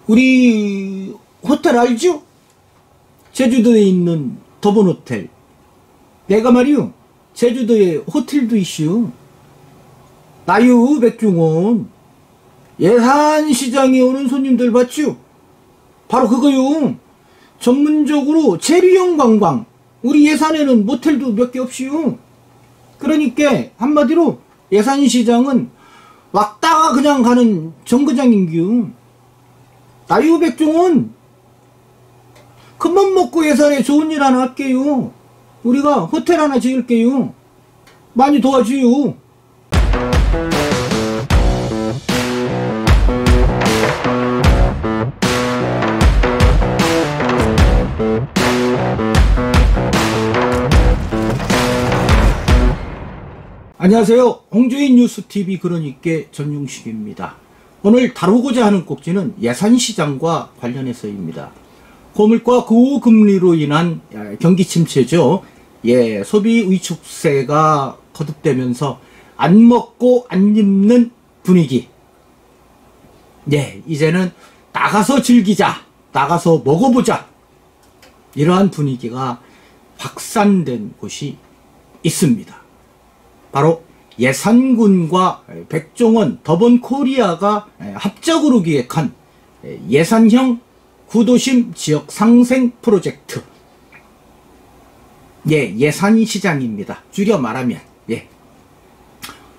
우리 호텔 알죠? 제주도에 있는 더본호텔. 내가 말이요, 제주도에 호텔도 있슈. 나유 백종원 예산시장에 오는 손님들 봤죠? 바로 그거요. 전문적으로 재료형 관광. 우리 예산에는 모텔도 몇 개 없이요. 그러니까 한마디로 예산시장은 왔다가 그냥 가는 정거장인규. 나유 백종원 큰맘 먹고 예산에 좋은 일 하나 할게요. 우리가 호텔 하나 지을게요. 많이 도와줘요. 안녕하세요. 홍주인 뉴스TV 그러니까 전용식입니다. 오늘 다루고자 하는 꼭지는 예산시장과 관련해서입니다. 고물가 고금리로 인한 경기 침체죠. 소비 위축세가 거듭되면서 안 먹고 안 입는 분위기. 이제는 나가서 즐기자, 나가서 먹어보자, 이러한 분위기가 확산된 곳이 있습니다. 바로 예산군과 백종원, 더본코리아가 합작으로 기획한 예산형 구도심 지역 상생 프로젝트. 예산시장입니다. 줄여 말하면.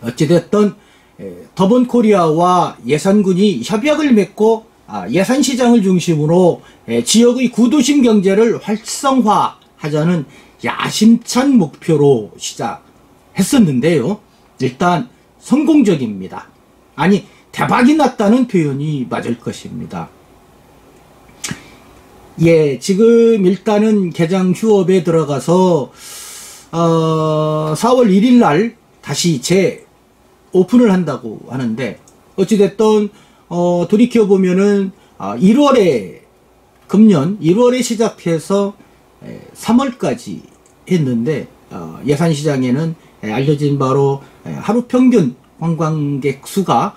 어찌됐든 더본코리아와 예산군이 협약을 맺고 예산시장을 중심으로 지역의 구도심 경제를 활성화하자는 야심찬 목표로 시작했었는데요. 일단 성공적입니다. 아니, 대박이 났다는 표현이 맞을 것입니다. 지금 일단은 개장 휴업에 들어가서 4월 1일 날 다시 오픈을 한다고 하는데, 어찌됐든 돌이켜보면은 1월에 금년 1월에 시작해서 3월까지 했는데, 예산시장에는 알려진 바로 하루 평균 관광객 수가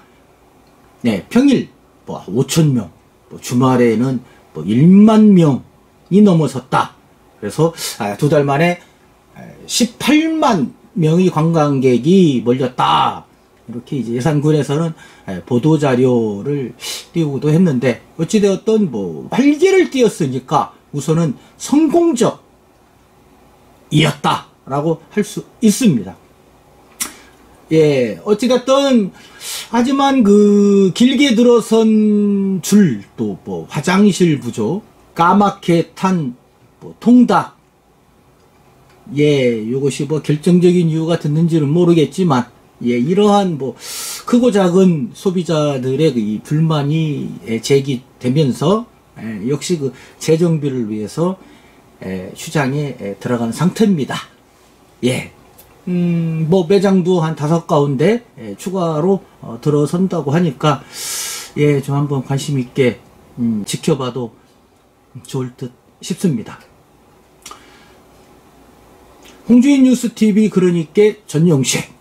평일 5,000명, 주말에는 1만 명이 넘어섰다. 그래서 2달 만에 18만 명의 관광객이 몰렸다. 이렇게 이제 예산군에서는 보도자료를 띄우기도 했는데, 어찌되었든 활기를 띄었으니까 우선은 성공적이었다라고 할 수 있습니다. 어찌됐든, 하지만 길게 들어선 줄, 또 화장실 부족, 까맣게 탄 통닭, 요것이 결정적인 이유가 됐는지는 모르겠지만, 이러한 크고 작은 소비자들의 이 불만이 제기되면서, 역시 재정비를 위해서 시장에 들어간 상태입니다. 매장도 한 5가운데 추가로 들어선다고 하니까 좀 한번 관심 있게 지켜봐도 좋을 듯 싶습니다. 홍주인 뉴스TV 그러니까 전용식.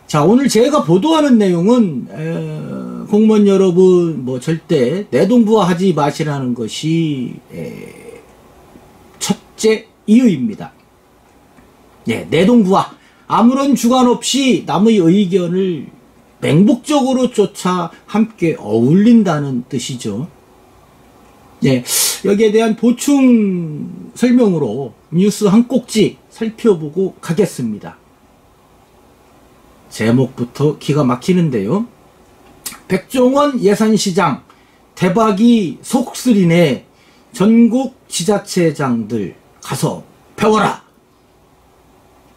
자, 오늘 제가 보도하는 내용은 공무원 여러분 절대 내동부화하지 마시라는 것이 첫째 이유입니다. 내동부화. 아무런 주관 없이 남의 의견을 맹목적으로 쫓아 함께 어울린다는 뜻이죠. 여기에 대한 보충 설명으로 뉴스 한 꼭지 살펴보고 가겠습니다. 제목부터 기가 막히는데요. 백종원 예산시장 대박이 속쓰리네. 전국 지자체장들 가서 배워라.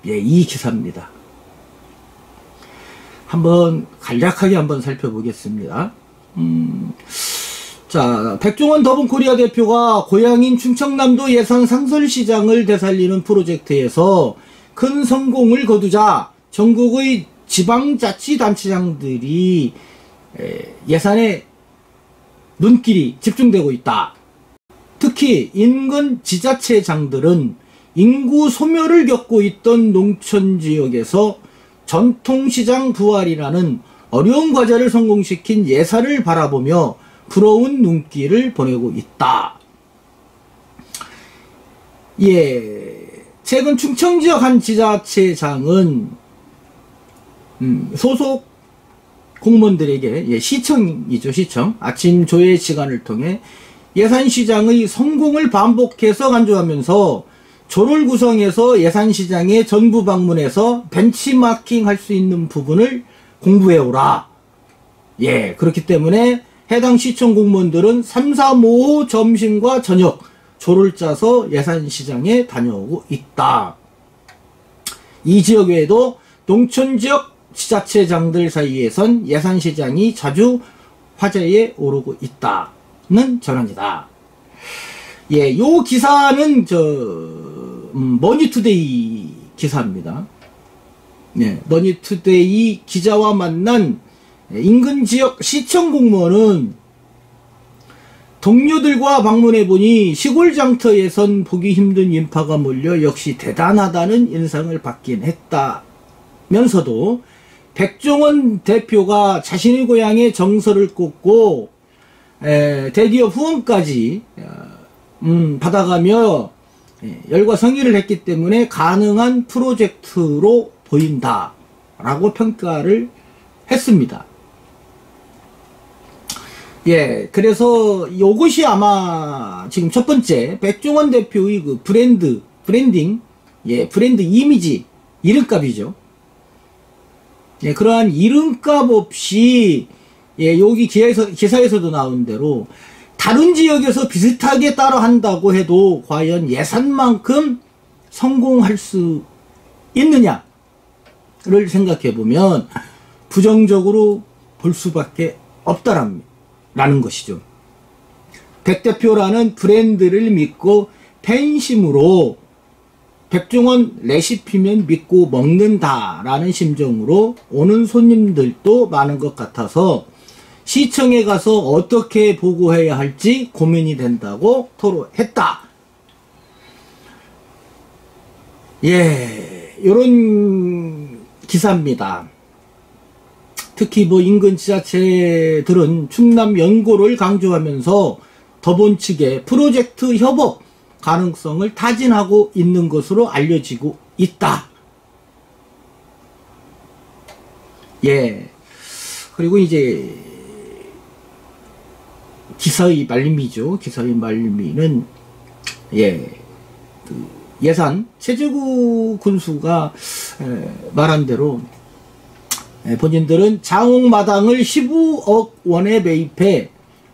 이 기사입니다. 한번 간략하게 한번 살펴보겠습니다. 자, 백종원 더본코리아 대표가 고향인 충청남도 예산 상설시장을 되살리는 프로젝트에서 큰 성공을 거두자 전국의 지방자치단체장들이 예산에 눈길이 집중되고 있다. 특히 인근 지자체장들은 인구 소멸을 겪고 있던 농촌지역에서 전통시장 부활이라는 어려운 과제를 성공시킨 예산을 바라보며 부러운 눈길을 보내고 있다. 예, 최근 충청지역 한 지자체장은 소속 공무원들에게 시청이죠, 시청. 아침 조회 시간을 통해 예산시장의 성공을 반복해서 강조하면서 조를 구성해서 예산시장에 전부 방문해서 벤치마킹 할 수 있는 부분을 공부해오라. 예, 그렇기 때문에 해당 시청 공무원들은 3, 4, 5 점심과 저녁 조를 짜서 예산시장에 다녀오고 있다. 이 지역 외에도 농촌지역 지자체장들 사이에선 예산시장이 자주 화제에 오르고 있다는 전언이다. 예, 요 기사는 머니투데이 기사입니다. 네, 머니투데이 기자와 만난 인근 지역 시청 공무원은 동료들과 방문해보니 시골 장터에선 보기 힘든 인파가 몰려 역시 대단하다는 인상을 받긴 했다면서도 백종원 대표가 자신의 고향에 정서를 꽂고 대기업 후원까지 받아가며 열과 성의를 했기 때문에 가능한 프로젝트로 보인다 라고 평가를 했습니다. 예, 그래서 요것이 아마 지금 첫 번째 백종원 대표의 그 브랜딩, 예, 브랜드 이미지, 이름값이죠. 예, 그러한 이름값 없이, 예, 여기 기사에서도 나온 대로 다른 지역에서 비슷하게 따라 한다고 해도 과연 예산만큼 성공할 수 있느냐를 생각해 보면 부정적으로 볼 수밖에 없다라는 것이죠. 백 대표라는 브랜드를 믿고 팬심으로 백종원 레시피면 믿고 먹는다라는 심정으로 오는 손님들도 많은 것 같아서 시청에 가서 어떻게 보고해야 할지 고민이 된다고 토로했다. 예, 요런 기사입니다. 특히 인근 지자체들은 충남 연고를 강조하면서 더본 측의 프로젝트 협업 가능성을 타진하고 있는 것으로 알려지고 있다. 예. 그리고 이제 기사의 말미죠. 기사의 말미는 예산 최재구 군수가 말한 대로 본인들은 장옥마당을 15억 원에 매입해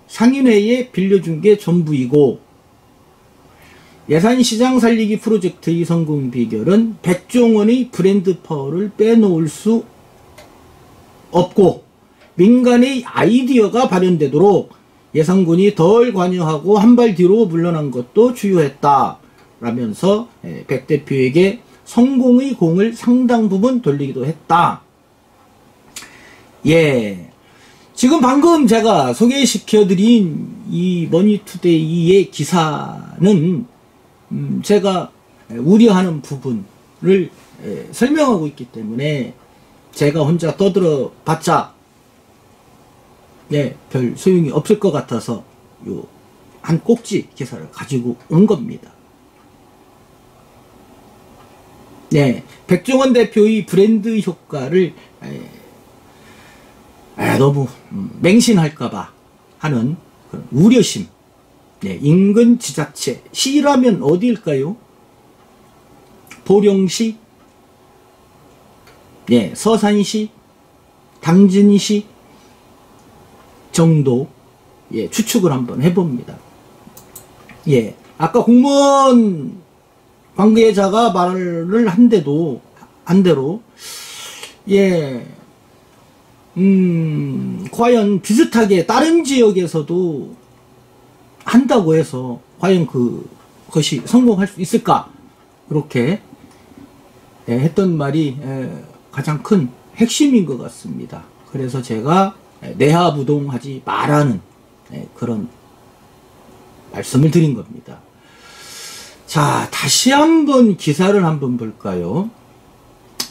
상인회에 빌려준 게 전부이고 예산시장 살리기 프로젝트의 성공 비결은 백종원의 브랜드 파워를 빼놓을 수 없고 민간의 아이디어가 발현되도록 예산군이 덜 관여하고 한 발 뒤로 물러난 것도 주요했다 라면서 백 대표에게 성공의 공을 상당 부분 돌리기도 했다. 예, 지금 방금 제가 소개시켜드린 이 머니투데이의 기사는 제가 우려하는 부분을 설명하고 있기 때문에 제가 혼자 떠들어 봤자 별 소용이 없을 것 같아서 요 한 꼭지 기사를 가지고 온 겁니다. 네, 백종원 대표의 브랜드 효과를 너무 맹신할까봐 하는 그런 우려심. 네, 인근 지자체, 시라면 어디일까요? 보령시, 네, 서산시, 당진시 정도 추측을 한번 해봅니다. 예, 아까 공무원 관계자가 말을 한 대로 과연 비슷하게 다른 지역에서도 한다고 해서 과연 그것이 성공할 수 있을까? 그렇게 했던 말이 가장 큰 핵심인 것 같습니다. 그래서 제가 내하부동하지 말라는 그런 말씀을 드린 겁니다. 자, 다시 한번 기사를 한번 볼까요?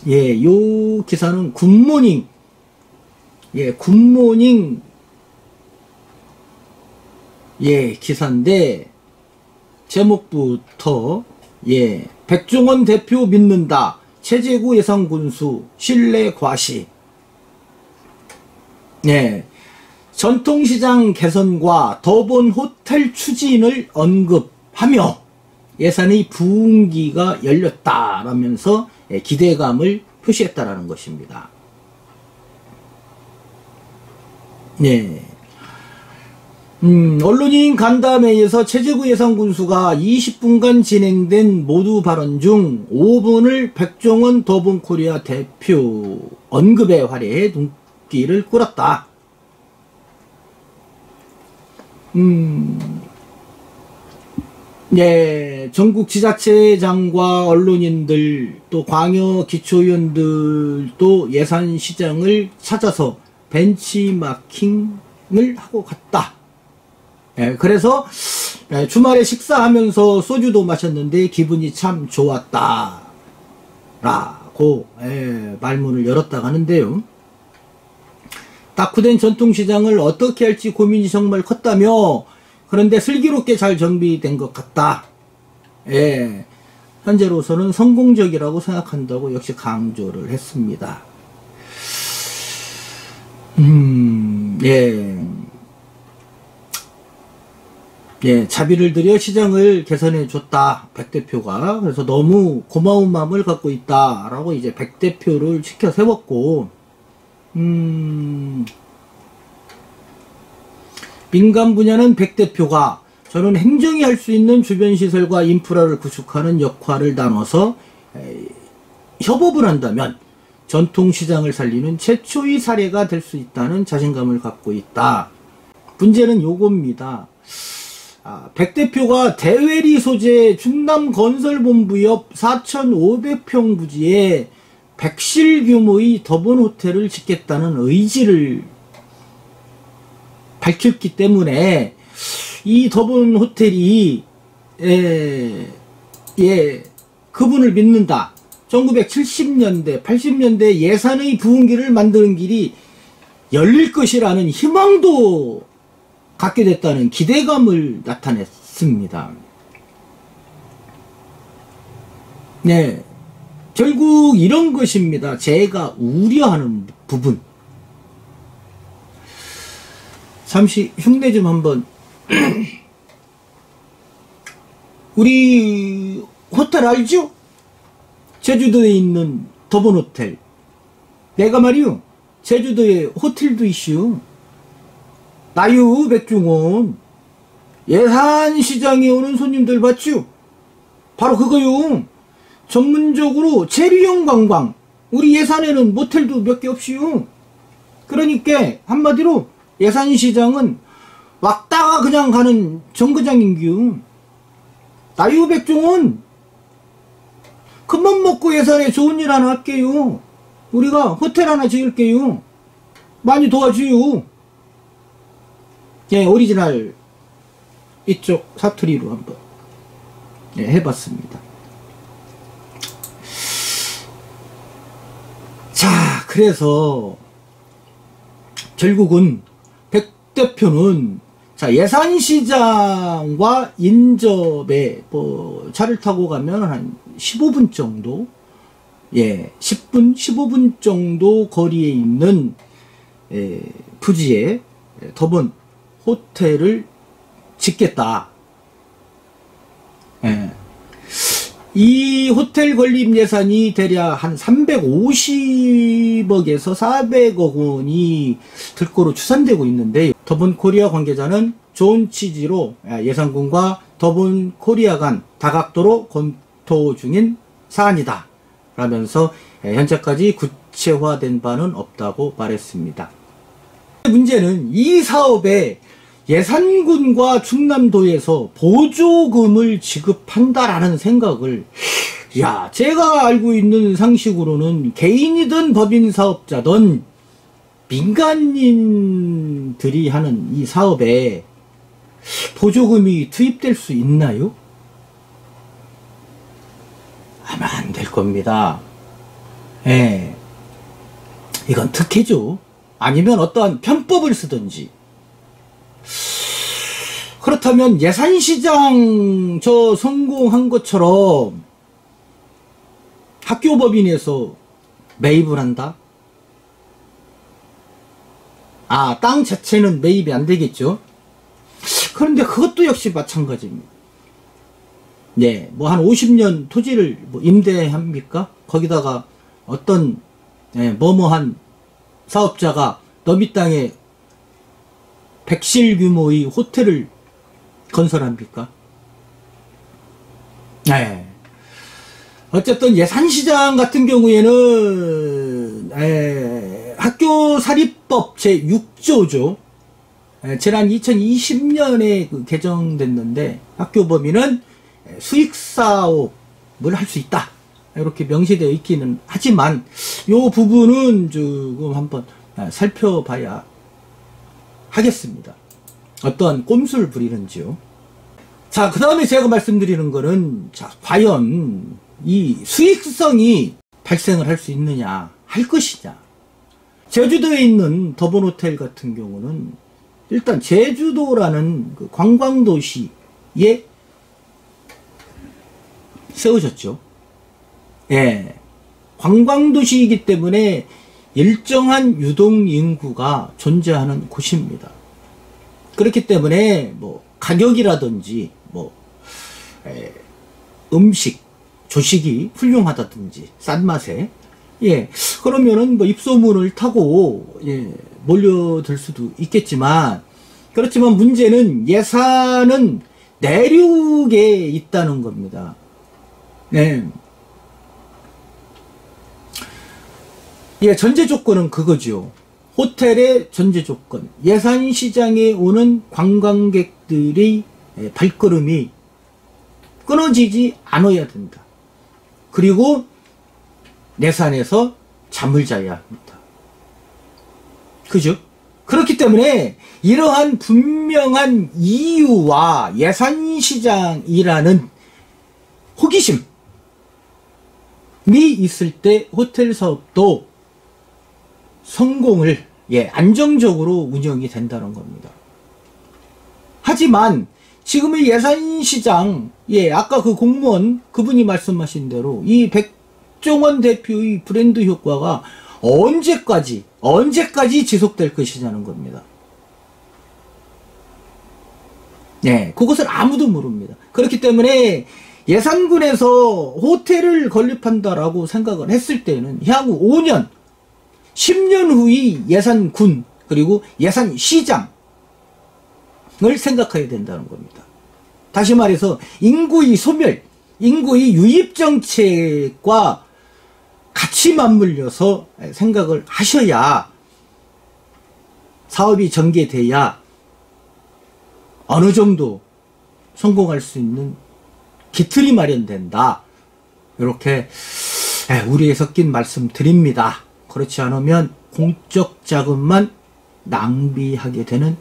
예, 요 기사는 굿모닝, 굿모닝 예, 기사인데, 제목부터, 예, 백종원 대표 믿는다. 최재구 예산군수 신뢰 과시. 예, 전통시장 개선과 더본 호텔 추진을 언급하며 예산의 부흥기가 열렸다라면서 기대감을 표시했다라는 것입니다. 네. 언론인 간담회에서 최재구 예산군수가 20분간 진행된 모두 발언 중 5분을 백종원 더본코리아 대표 언급에 활용해 눈길을 끌었다. 네, 전국 지자체장과 언론인들 또 광역 기초의원들도 예산시장을 찾아서 벤치마킹을 하고 갔다. 예, 그래서 주말에 식사하면서 소주도 마셨는데 기분이 참 좋았다 라고 말문을 열었다고 하는데요. 낙후된 전통시장을 어떻게 할지 고민이 정말 컸다며, 그런데 슬기롭게 잘 정비된 것 같다. 예, 현재로서는 성공적이라고 생각한다고 역시 강조를 했습니다. 예, 자비를 들여 시장을 개선해 줬다, 백 대표가. 그래서 너무 고마운 마음을 갖고 있다 라고 이제 백 대표를 지켜 세웠고, 민간 분야는 백 대표가 저는 행정이 할 수 있는 주변 시설과 인프라를 구축하는 역할을 나눠서 협업을 한다면 전통시장을 살리는 최초의 사례가 될 수 있다는 자신감을 갖고 있다. 문제는 요겁니다. 백 대표가 대외리 소재 충남건설본부 옆 4,500평 부지에 100실 규모의 더본 호텔을 짓겠다는 의지를 밝혔기 때문에 이 더본 호텔이 그분을 믿는다. 1970년대, 80년대 예산의 부흥기를 만드는 길이 열릴 것이라는 희망도 갖게 됐다는 기대감을 나타냈습니다. 네, 결국 이런 것입니다. 제가 우려하는 부분. 잠시 흉내 좀 한번. 우리 호텔 알죠? 제주도에 있는 더본 호텔. 내가 말이요, 제주도에 호텔도 있슈. 나유 백종원 예산시장에 오는 손님들 봤죠? 바로 그거요. 전문적으로 재료형 관광. 우리 예산에는 모텔도 몇 개 없이요. 그러니까 한마디로 예산시장은 왔다가 그냥 가는 정거장인규. 나유 백종원 큰맘 먹고 예산에 좋은 일 하나 할게요. 우리가 호텔 하나 지을게요. 많이 도와줘요. 예, 오리지널 이쪽 사투리로 한번 해봤습니다. 자, 그래서 결국은 백 대표는 예산시장과 인접에 차를 타고 가면 한 15분 정도, 10분, 15분 정도 거리에 있는 부지에 더본 호텔을 짓겠다. 이 호텔 건립 예산이 대략 한 350억에서 400억 원이 들 거로 추산되고 있는데, 더본 코리아 관계자는 좋은 취지로 예산군과 더본 코리아 간 다각도로 검토 중인 사안이다 라면서 현재까지 구체화된 바는 없다고 말했습니다. 문제는 이 사업에 예산군과 충남도에서 보조금을 지급한다라는 생각을, 제가 알고 있는 상식으로는 개인이든 법인 사업자든 민간인들이 하는 이 사업에 보조금이 투입될 수 있나요? 아마 안 될 겁니다. 이건 특혜죠. 아니면 어떠한 편법을 쓰든지. 그렇다면 예산시장 저 성공한 것처럼 학교법인에서 매입을 한다? 아, 땅 자체는 매입이 안 되겠죠. 그런데 그것도 역시 마찬가지입니다. 네, 뭐 한 50년 토지를 뭐 임대합니까? 거기다가 어떤 뭐뭐한 사업자가 너미 땅에 100실 규모의 호텔을 건설합니까? 네. 어쨌든 예산시장 같은 경우에는 학교사립법 제6조죠. 지난 2020년에 개정됐는데 학교법인은 수익사업을 할 수 있다. 이렇게 명시되어 있기는 하지만 이 부분은 조금 한번 살펴봐야 하겠습니다. 어떠한 꼼수를 부리는지요. 자, 그 다음에 제가 말씀드리는 거는, 자, 과연 이 수익성이 발생을 할 수 있느냐, 할 것이냐. 제주도에 있는 더본호텔 같은 경우는 일단 제주도라는 그 관광도시에 세워졌죠. 예. 관광도시이기 때문에 일정한 유동인구가 존재하는 곳입니다. 그렇기 때문에 뭐 가격이라든지 뭐 음식, 조식이 훌륭하다든지 싼 맛에 그러면은 뭐 입소문을 타고 몰려들 수도 있겠지만 그렇지만 문제는 예산은 내륙에 있다는 겁니다. 네. 전제 조건은 그거죠. 호텔의 전제 조건. 예산시장에 오는 관광객들의 발걸음이 끊어지지 않아야 된다. 그리고 예산에서 잠을 자야 합니다. 그죠? 그렇기 때문에 이러한 분명한 이유와 예산시장이라는 호기심이 있을 때 호텔 사업도 성공을 안정적으로 운영이 된다는 겁니다. 하지만 지금의 예산시장 아까 그 공무원 그분이 말씀하신 대로 이 백종원 대표의 브랜드 효과가 언제까지 지속될 것이냐는 겁니다. 그것을 아무도 모릅니다. 그렇기 때문에 예산군에서 호텔을 건립한다라고 생각을 했을 때는 향후 5년 10년 후의 예산군 그리고 예산시장을 생각해야 된다는 겁니다. 다시 말해서 인구의 소멸, 인구의 유입정책과 같이 맞물려서 생각을 하셔야 사업이 전개돼야 어느 정도 성공할 수 있는 기틀이 마련된다. 이렇게 우리에 섞인 말씀 드립니다. 그렇지 않으면 공적 자금만 낭비하게 되는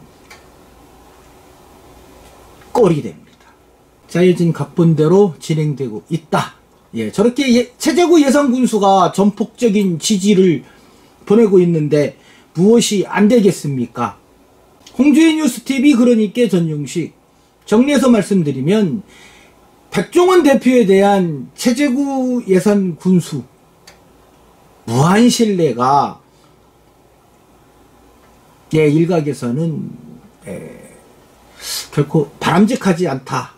꼴이 됩니다. 짜여진 각본대로 진행되고 있다. 저렇게 최재구 예산군수가 전폭적인 지지를 보내고 있는데 무엇이 안 되겠습니까? 홍주의 뉴스TV 그러니까 전용식 정리해서 말씀드리면 백종원 대표에 대한 최재구 예산군수 무한 신뢰가 일각에서는 결코 바람직하지 않다.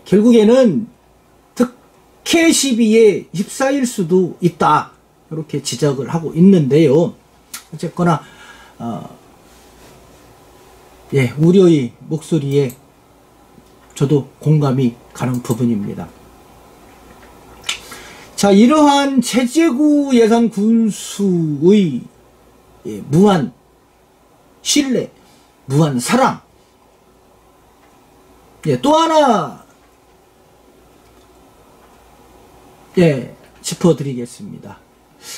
결국에는 특혜 시비에 휩싸일 수도 있다. 이렇게 지적을 하고 있는데요. 어쨌거나 우려의 목소리에 저도 공감이 가는 부분입니다. 자, 이러한 최재구 예산군수의 무한 신뢰, 무한 사랑. 또 하나 짚어드리겠습니다.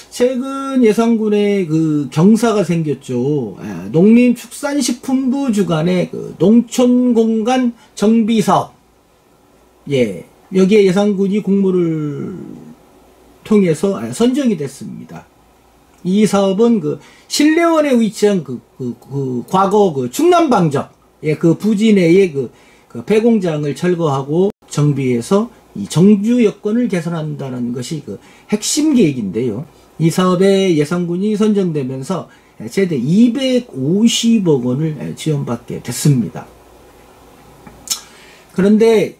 최근 예산군에 그 경사가 생겼죠. 농림축산식품부 주관의 그 농촌공간 정비사업. 여기에 예산군이 공모를 통해서 선정이 됐습니다. 이 사업은 그 신례원에 위치한 과거 충남방적 예, 그 부지 내에 그 폐공장을 철거하고 정비해서 이 정주 여건을 개선한다는 것이 그 핵심 계획인데요. 이 사업에 예산군이 선정되면서 최대 250억 원을 지원받게 됐습니다. 그런데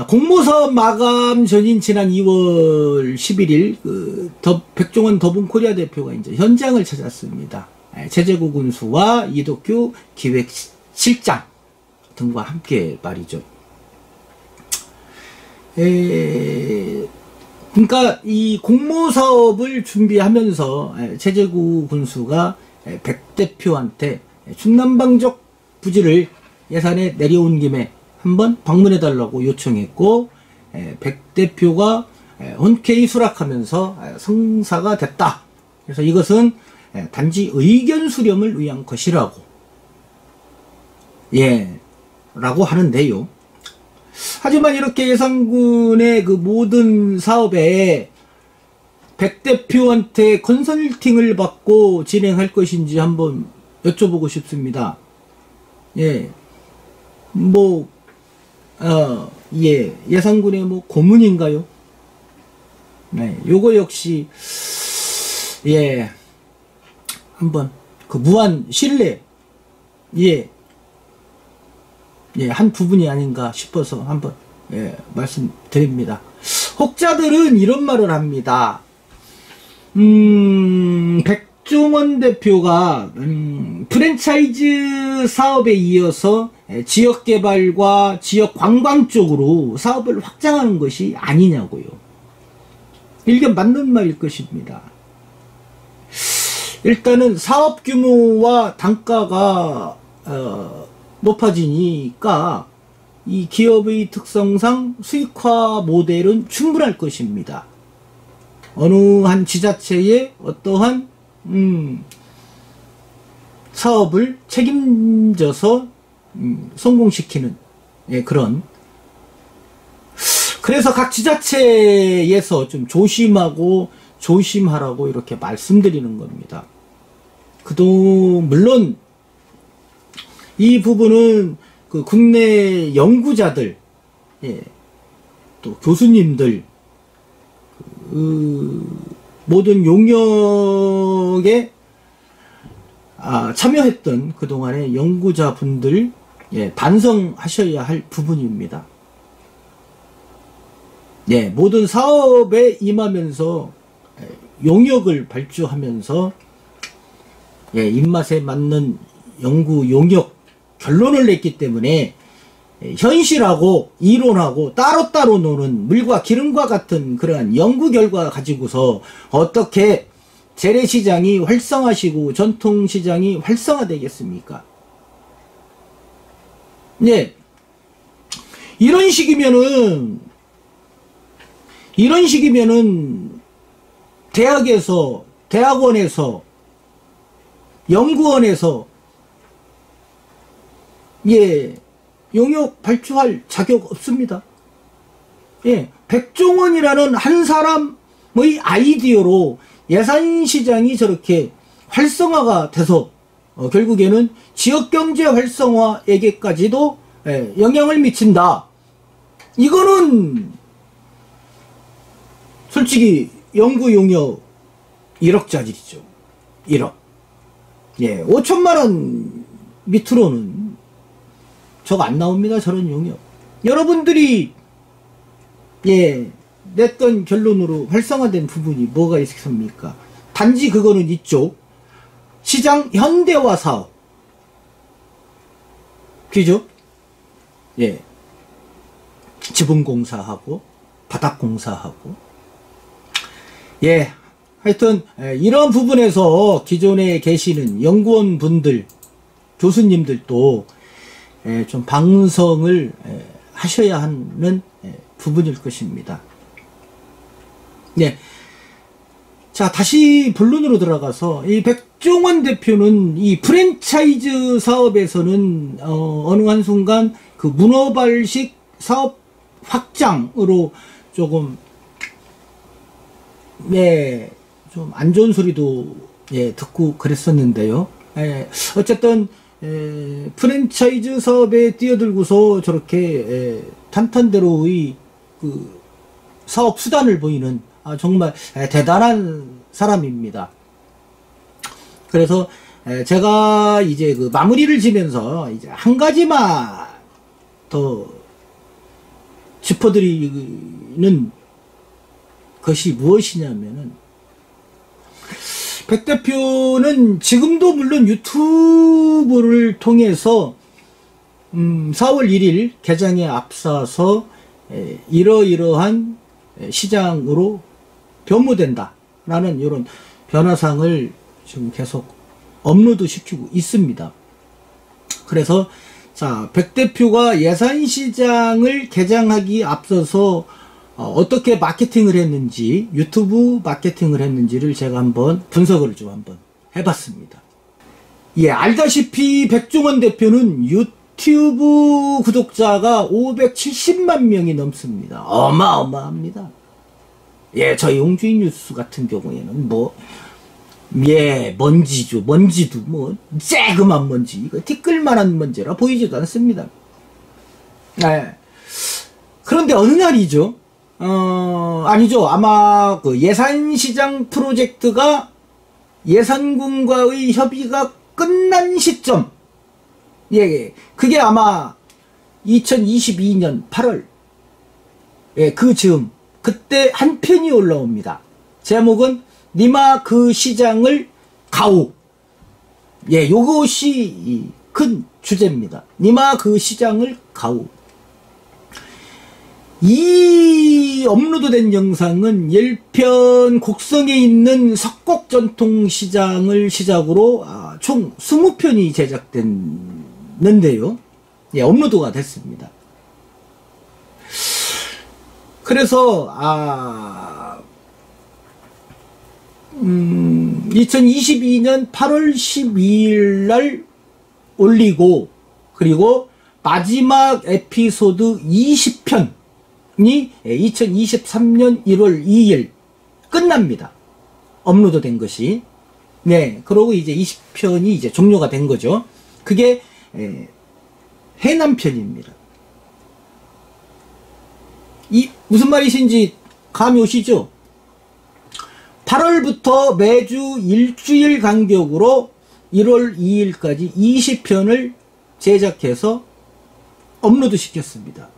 공모사업 마감 전인 지난 2월 11일 백종원 더분코리아 대표가 이제 현장을 찾았습니다. 최재구 군수와 이덕규 기획실장 등과 함께 말이죠. 그러니까 이 공모사업을 준비하면서 최재구 군수가 백 대표한테 중남방적 부지를 예산에 내려온 김에 한번 방문해달라고 요청했고, 백 대표가 흔쾌히 수락하면서 성사가 됐다. 그래서 이것은 단지 의견 수렴을 위한 것이라고, 라고 하는데요. 하지만 이렇게 예산군의 그 모든 사업에 백 대표한테 컨설팅을 받고 진행할 것인지 한번 여쭤보고 싶습니다. 예산군의 고문인가요? 네, 요거 역시, 한번, 무한 신뢰, 한 부분이 아닌가 싶어서 한번, 말씀드립니다. 혹자들은 이런 말을 합니다. 백종원 대표가, 프랜차이즈 사업에 이어서 지역개발과 지역관광 쪽으로 사업을 확장하는 것이 아니냐고요. 이게 맞는 말일 것입니다. 일단은 사업 규모와 단가가 높아지니까 이 기업의 특성상 수익화 모델은 충분할 것입니다. 어느 한 지자체의 어떠한 사업을 책임져서 성공시키는 그런, 그래서 각 지자체에서 좀 조심하라고 이렇게 말씀드리는 겁니다. 물론 이 부분은 그 국내 연구자들, 또 교수님들, 모든 용역에 참여했던 그동안의 연구자분들 반성하셔야 할 부분입니다. 모든 사업에 임하면서 용역을 발주하면서 입맛에 맞는 연구 용역 결론을 냈기 때문에 현실하고 이론하고 따로따로 노는 물과 기름과 같은 그러한 연구 결과 가지고서 어떻게 재래시장이 활성화시고 전통시장이 활성화되겠습니까? 이런 식이면은 대학에서, 대학원에서, 연구원에서 용역 발주할 자격 없습니다. 백종원이라는 한 사람의 아이디어로 예산시장이 저렇게 활성화가 돼서 결국에는 지역경제 활성화에게까지도 영향을 미친다. 이거는 솔직히 연구용역 1억짜리죠. 1억. 5천만원 밑으로는 저거 안 나옵니다. 저런 용역. 여러분들이 냈던 결론으로 활성화된 부분이 뭐가 있습니까? 단지 그거는 있죠. 시장 현대화 사업. 그죠? 지붕공사하고 바닥공사하고 하여튼 이런 부분에서 기존에 계시는 연구원 분들, 교수님들도 좀 방성을 하셔야 하는 부분일 것입니다. 자, 다시 본론으로 들어가서 이 백종원 대표는 이 프랜차이즈 사업에서는 어느 한순간 그 문어발식 사업 확장으로 조금 좀 안 좋은 소리도 듣고 그랬었는데요. 어쨌든 프랜차이즈 사업에 뛰어들고서 저렇게 탄탄대로의 그 사업 수단을 보이는 정말 대단한 사람입니다. 그래서 제가 이제 그 마무리를 지면서 이제 한 가지만 더 짚어드리는 것이 무엇이냐면은, 백 대표는 지금도 물론 유튜브를 통해서 4월 1일 개장에 앞서서 이러이러한 시장으로 변모된다 라는 이런 변화상을 지금 계속 업로드 시키고 있습니다. 그래서 자, 백 대표가 예산시장을 개장하기 앞서서 어떻게 마케팅을 했는지, 유튜브 마케팅을 했는지를 제가 한번 분석을 좀 한번 해봤습니다. 예, 알다시피 백종원 대표는 유튜브 구독자가 570만 명이 넘습니다. 어마어마합니다. 예, 저희 용주인 뉴스 같은 경우에는 먼지죠. 먼지도 쬐그만 먼지, 이거 티끌만한 먼지라 보이지도 않습니다. 네. 그런데 어느 날이죠. 아니죠. 아마 그 예산시장 프로젝트가 예산군과의 협의가 끝난 시점. 예, 그게 아마 2022년 8월. 예, 그 즈음. 그때 한 편이 올라옵니다. 제목은 니마 그 시장을 가오. 예, 요것이 큰 주제입니다. 니마 그 시장을 가오. 이 업로드된 영상은 10편 곡성에 있는 석곡전통시장을 시작으로 총 20편이 제작됐는데요. 예, 업로드가 됐습니다. 그래서 2022년 8월 12일 날 올리고, 그리고 마지막 에피소드 20편이 2023년 1월 2일 끝납니다. 업로드 된 것이. 네, 그러고 이제 20편이 이제 종료가 된 거죠. 그게 해남편입니다. 이 무슨 말이신지 감이 오시죠? 8월부터 매주 일주일 간격으로 1월 2일까지 20편을 제작해서 업로드 시켰습니다.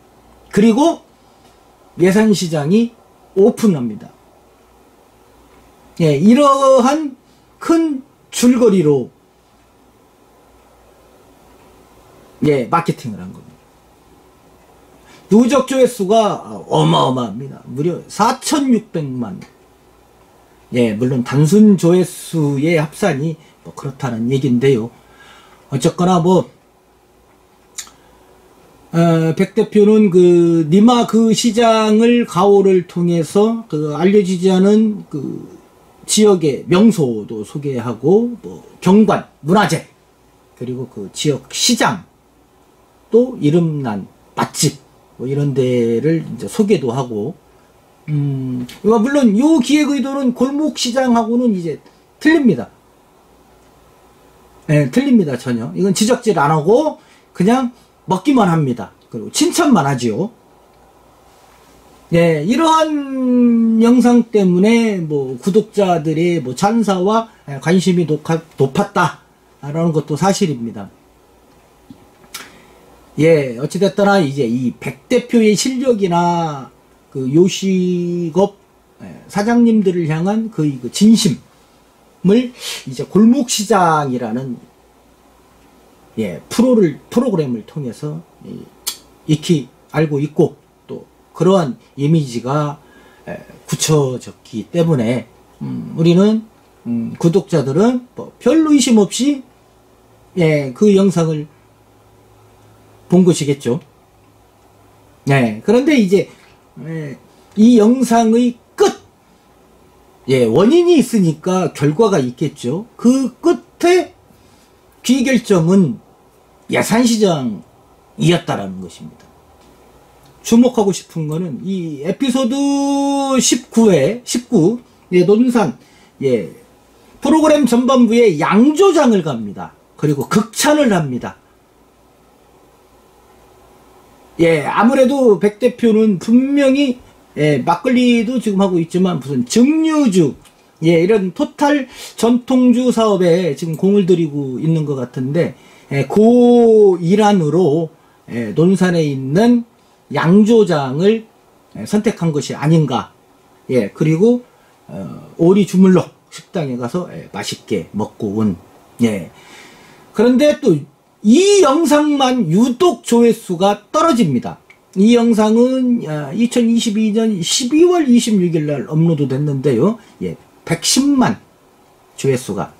그리고 예산시장이 오픈합니다. 예, 이러한 큰 줄거리로 마케팅을 한 겁니다. 누적 조회수가 어마어마합니다. 무려 4,600만. 예, 물론 단순 조회수의 합산이 그렇다는 얘기인데요. 어쨌거나 백 대표는 그 니마 그 시장을 가오를 통해서 그 알려지지 않은 그 지역의 명소도 소개하고, 경관, 문화재, 그리고 그 지역 시장, 또 이름난 맛집, 이런 데를 이제 소개도 하고, 물론 요 기획 의도는 골목시장하고는 이제 틀립니다. 네, 틀립니다. 전혀. 이건 지적질 안 하고 그냥 먹기만 합니다. 그리고 칭찬만 하지요. 네, 이러한 영상 때문에 구독자들의 찬사와 관심이 높았다라는 것도 사실입니다. 예, 어찌됐거나 이제 이 백 대표의 실력이나 그 요식업 사장님들을 향한 그 진심을 이제 골목시장이라는 프로그램을 통해서 익히 알고 있고, 또 그러한 이미지가 굳혀졌기 때문에 우리는 구독자들은 별 의심 없이 그 영상을 본 것이겠죠. 네, 그런데 이제 이 영상의 끝, 원인이 있으니까 결과가 있겠죠. 그 끝에 귀결점은 예산시장이었다라는 것입니다. 주목하고 싶은 거는 이 에피소드 19, 논산, 프로그램 전반부에 양조장을 갑니다. 그리고 극찬을 합니다. 예, 아무래도 백 대표는 분명히 막걸리도 지금 하고 있지만 무슨 증류주, 이런 토탈 전통주 사업에 지금 공을 들이고 있는 것 같은데, 그 일환으로 논산에 있는 양조장을 선택한 것이 아닌가. 그리고 오리 주물럭 식당에 가서 맛있게 먹고 온. 그런데 또 이 영상만 유독 조회수가 떨어집니다. 이 영상은 2022년 12월 26일 날 업로드 됐는데요. 110만 조회수가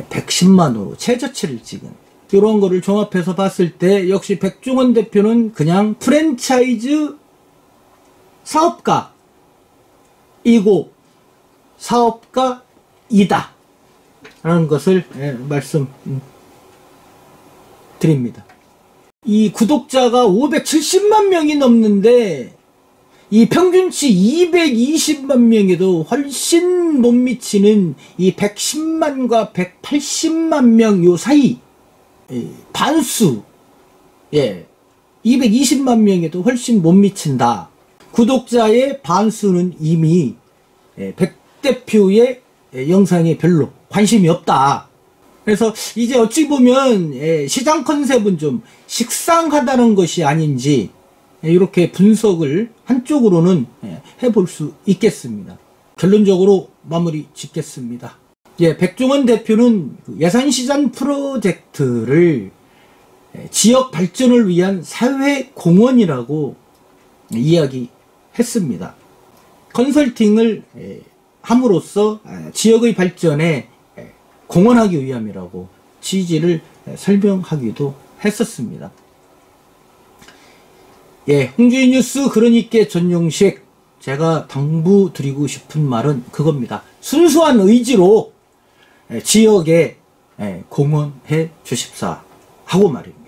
110만으로 최저치를 찍은 이런 거를 종합해서 봤을 때 역시 백종원 대표는 그냥 프랜차이즈 사업가이고 사업가이다 라는 것을 말씀드립니다. 이 구독자가 570만 명이 넘는데 이 평균치 220만 명에도 훨씬 못 미치는 이 110만과 180만 명 요 사이 반수 220만 명에도 훨씬 못 미친다. 구독자의 반수는 이미 백 대표의 영상에 별로 관심이 없다. 그래서 이제 어찌 보면 시장 컨셉은 좀 식상하다는 것이 아닌지 이렇게 분석을 한쪽으로는 해볼 수 있겠습니다. 결론적으로 마무리 짓겠습니다. 백종원 대표는 예산시장 프로젝트를 지역 발전을 위한 사회 공헌이라고 이야기했습니다. 컨설팅을 함으로써 지역의 발전에 공헌하기 위함이라고 취지를 설명하기도 했었습니다. 홍주인 뉴스 그러니께 전용식, 제가 당부드리고 싶은 말은 그겁니다. 순수한 의지로 지역에 공헌해 주십사 하고 말입니다.